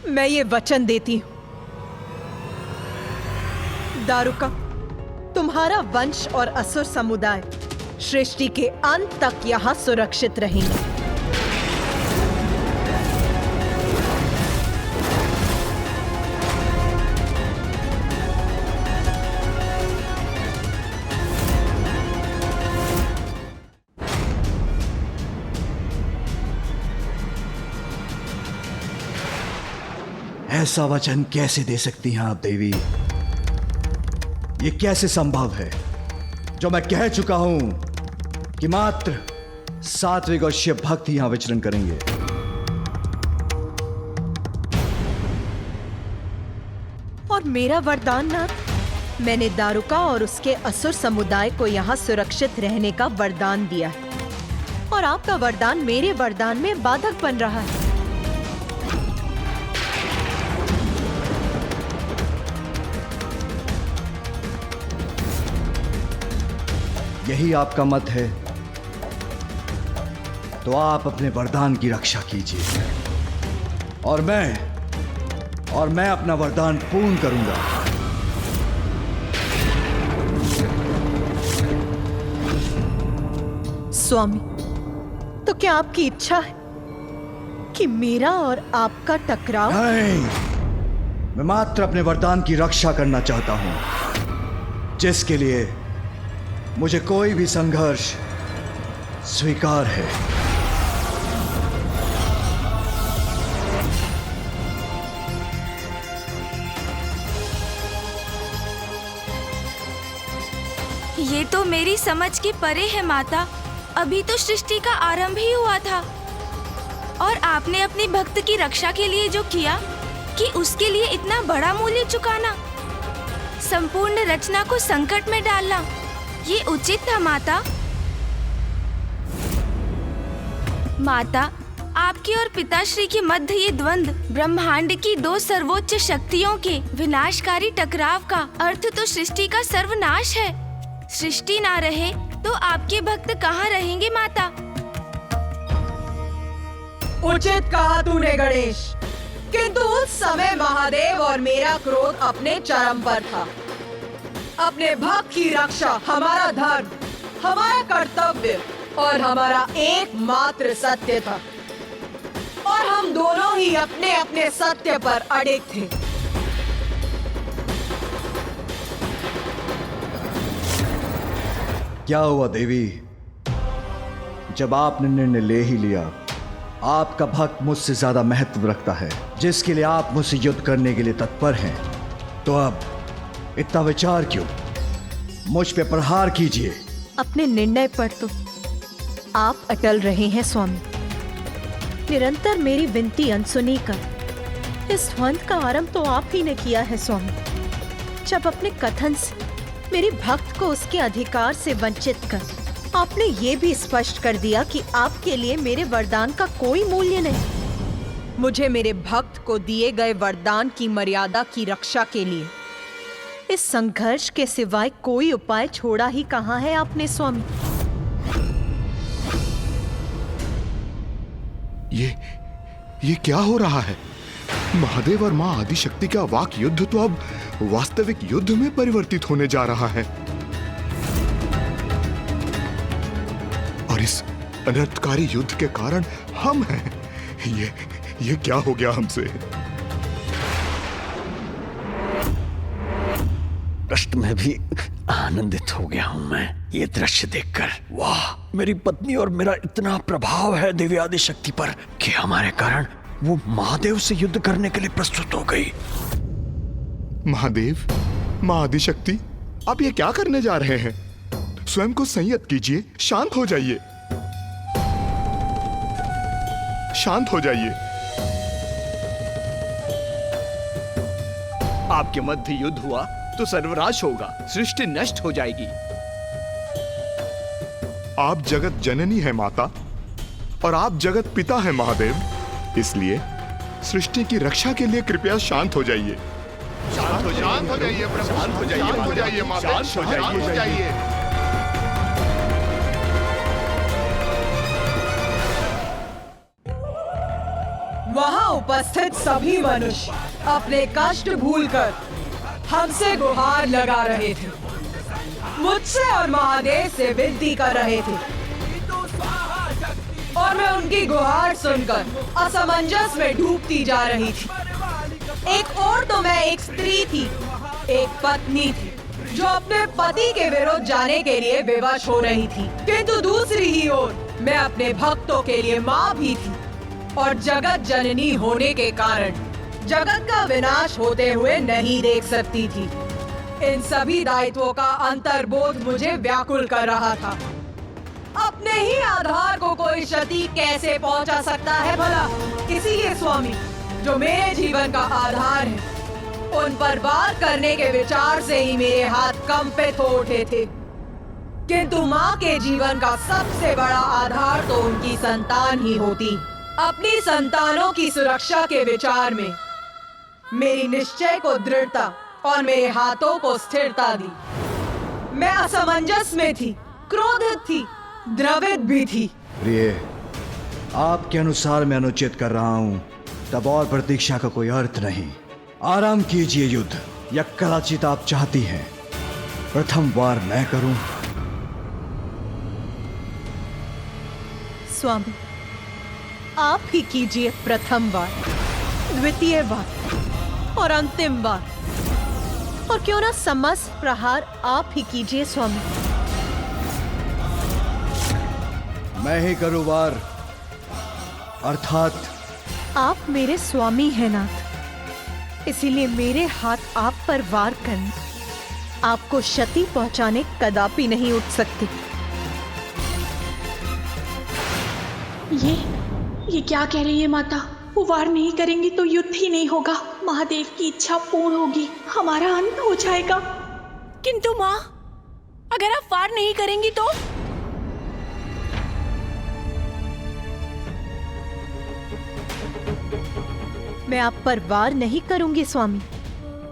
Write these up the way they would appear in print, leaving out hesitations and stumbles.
मैं ये वचन देती हूं, दारुका, तुम्हारा वंश और असुर समुदाय सृष्टि के अंत तक यहां सुरक्षित रहेंगे। ऐसा वचन कैसे दे सकती हैं आप देवी? ये कैसे संभव है जो मैं कह चुका हूं कि मात्र सात्विक और शिव भक्त यहां विचरण करेंगे। और मेरा वरदान नाथ, मैंने दारुका और उसके असुर समुदाय को यहाँ सुरक्षित रहने का वरदान दिया है, और आपका वरदान मेरे वरदान में बाधक बन रहा है। यही आपका मत है तो आप अपने वरदान की रक्षा कीजिए, और मैं अपना वरदान पूर्ण करूंगा। स्वामी, तो क्या आपकी इच्छा है कि मेरा और आपका टकराव? नहीं, मैं मात्र अपने वरदान की रक्षा करना चाहता हूं, जिसके लिए मुझे कोई भी संघर्ष स्वीकार है। ये तो मेरी समझ के परे है माता। अभी तो सृष्टि का आरंभ ही हुआ था, और आपने अपने भक्त की रक्षा के लिए जो किया, कि उसके लिए इतना बड़ा मूल्य चुकाना, संपूर्ण रचना को संकट में डालना, ये उचित था माता। माता, आपके और पिताश्री के मध्य ये द्वंद्व ब्रह्मांड की दो सर्वोच्च शक्तियों के विनाशकारी टकराव का अर्थ तो सृष्टि का सर्वनाश है। सृष्टि ना रहे तो आपके भक्त कहाँ रहेंगे माता? उचित कहा तूने गणेश, किंतु उस समय महादेव और मेरा क्रोध अपने चरम पर था। अपने भक्त की रक्षा हमारा धर्म, हमारा कर्तव्य और हमारा एकमात्र सत्य था, और हम दोनों ही अपने अपने सत्य पर अड़िग थे। क्या हुआ देवी? जब आपने निर्णय ले ही लिया, आपका भक्त मुझसे ज्यादा महत्व रखता है, जिसके लिए आप मुझसे युद्ध करने के लिए तत्पर हैं, तो अब इतना विचार क्यों? मुझ पे प्रहार कीजिए। अपने निर्णय पर तो आप अटल रहे हैं स्वामी। निरंतर मेरी विनती अनसुनी कर इस द्वंद्व का आरंभ तो आप ही ने किया है स्वामी। जब अपने कथन से मेरे भक्त को उसके अधिकार से वंचित कर आपने ये भी स्पष्ट कर दिया कि आपके लिए मेरे वरदान का कोई मूल्य नहीं। मुझे मेरे भक्त को दिए गए वरदान की मर्यादा की रक्षा के लिए इस संघर्ष के सिवाय कोई उपाय छोड़ा ही कहाँ है आपने स्वामी? ये क्या हो रहा है? महादेव और मां आदिशक्ति का वाक युद्ध तो अब वास्तविक युद्ध में परिवर्तित होने जा रहा है, और इस अनर्थकारी युद्ध के कारण हम हैं। ये क्या हो गया हमसे? कष्ट में भी आनंदित हो गया हूं मैं ये दृश्य देखकर। वाह, मेरी पत्नी और मेरा इतना प्रभाव है देवी आदिशक्ति पर कि हमारे कारण वो महादेव से युद्ध करने के लिए प्रस्तुत हो गई। महादेव, मां आदिशक्ति, आप ये क्या करने जा रहे हैं? स्वयं को संयत कीजिए, शांत हो जाइए, शांत हो जाइए। आपके मध्य युद्ध हुआ तो सर्वनाश होगा, सृष्टि नष्ट हो जाएगी। आप जगत जननी है माता, और आप जगत पिता है महादेव, इसलिए सृष्टि की रक्षा के लिए कृपया शांत हो जाइए। शांत हो जाइए प्रभु, शांत हो जाइए माता, शांत हो जाइए। वहाँ उपस्थित सभी मनुष्य अपने कष्ट भूलकर हमसे गुहार लगा रहे थे, मुझसे और महादेव से विनती कर रहे थे, और मैं उनकी गुहार सुनकर असमंजस में डूबती जा रही थी। एक और तो मैं एक स्त्री थी, एक पत्नी थी, जो अपने पति के विरुद्ध जाने के लिए विवश हो रही थी, किंतु दूसरी ही ओर मैं अपने भक्तों के लिए माँ भी थी, और जगत जननी होने के कारण जगत का विनाश होते हुए नहीं देख सकती थी। इन सभी दायित्वों का अंतर्बोध मुझे व्याकुल कर रहा था। अपने ही आधार को कोई क्षति कैसे पहुंचा सकता है भला? इसीलिए स्वामी, जो मेरे जीवन का आधार है, उन पर वार करने के विचार से ही मेरे हाथ कंपित हो उठे थे। किंतु माँ के जीवन का सबसे बड़ा आधार तो उनकी संतान ही होती। अपनी संतानों की सुरक्षा के विचार में मेरी निश्चय को दृढ़ता और मेरे हाथों को स्थिरता दी। मैं असमंजस में थी, क्रोधित थी, द्रवित भी थी। प्रिय, आपके अनुसार मैं अनुचित कर रहा हूँ, तब और प्रतीक्षा का कोई अर्थ नहीं। आराम कीजिए युद्ध, या कदाचित आप चाहती हैं प्रथम वार मैं करूं? स्वामी, आप ही कीजिए प्रथम वार, द्वितीय वार और अंतिम बार, और क्यों ना समस्त प्रहार आप ही कीजिए स्वामी। मैं ही करूं वार, अर्थात आप मेरे स्वामी हैं नाथ, इसीलिए मेरे हाथ आप पर वार करने, आपको क्षति पहुंचाने कदापि नहीं उठ सकते। ये क्या कह रही है माता? वो वार नहीं करेंगी तो युद्ध ही नहीं होगा, महादेव की इच्छा पूर्ण होगी, हमारा अंत हो जाएगा। किंतु माँ, अगर आप वार नहीं करेंगी तो? मैं आप पर वार नहीं करूंगी स्वामी,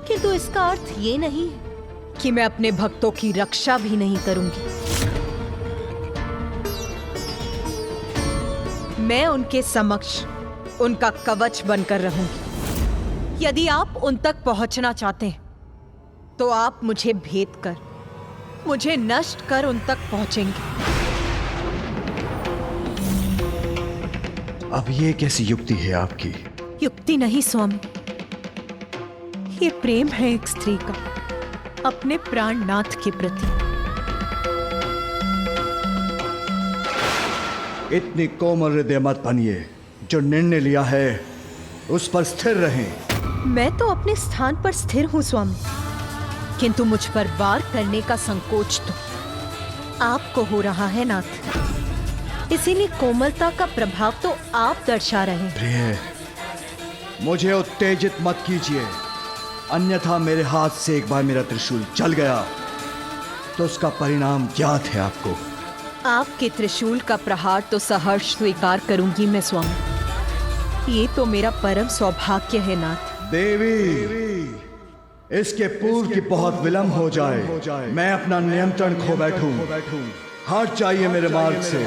किंतु इसका अर्थ ये नहीं है कि मैं अपने भक्तों की रक्षा भी नहीं करूंगी। मैं उनके समक्ष उनका कवच बनकर रहूंगी। यदि आप उन तक पहुंचना चाहते हैं, तो आप मुझे भेद कर, मुझे नष्ट कर उन तक पहुंचेंगे। अब ये कैसी युक्ति है आपकी? युक्ति नहीं स्वामी, ये प्रेम है एक स्त्री का अपने प्राणनाथ के प्रति। इतनी कोमल हृदय मत बनिए, जो निर्णय लिया है उस पर स्थिर रहें। मैं तो अपने स्थान पर स्थिर हूं स्वामी, किंतु मुझ पर वार करने का संकोच तो आपको हो रहा है नाथ, इसीलिए कोमलता का प्रभाव तो आप दर्शा रहे हैं। प्रिय, मुझे उत्तेजित मत कीजिए, अन्यथा मेरे हाथ से एक बार मेरा त्रिशूल जल गया तो उसका परिणाम ज्ञात है आपको। आपके त्रिशूल का प्रहार तो सहर्ष स्वीकार करूंगी मैं स्वामी, ये तो मेरा परम सौभाग्य है नाथ। देवी, इसके पूर्व की बहुत विलंब हो जाए, मैं अपना नियंत्रण खो बैठूं। हट जाइए मेरे मार्ग से।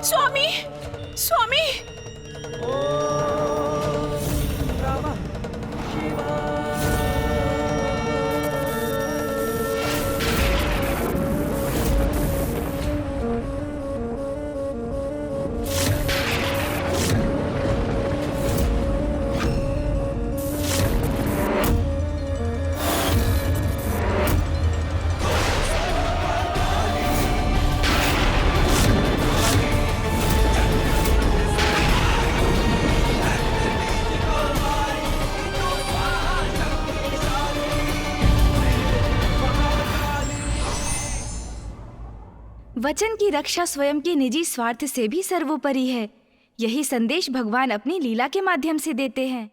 स्वामी, स्वामी! वचन की रक्षा स्वयं के निजी स्वार्थ से भी सर्वोपरि है। यही संदेश भगवान अपनी लीला के माध्यम से देते हैं।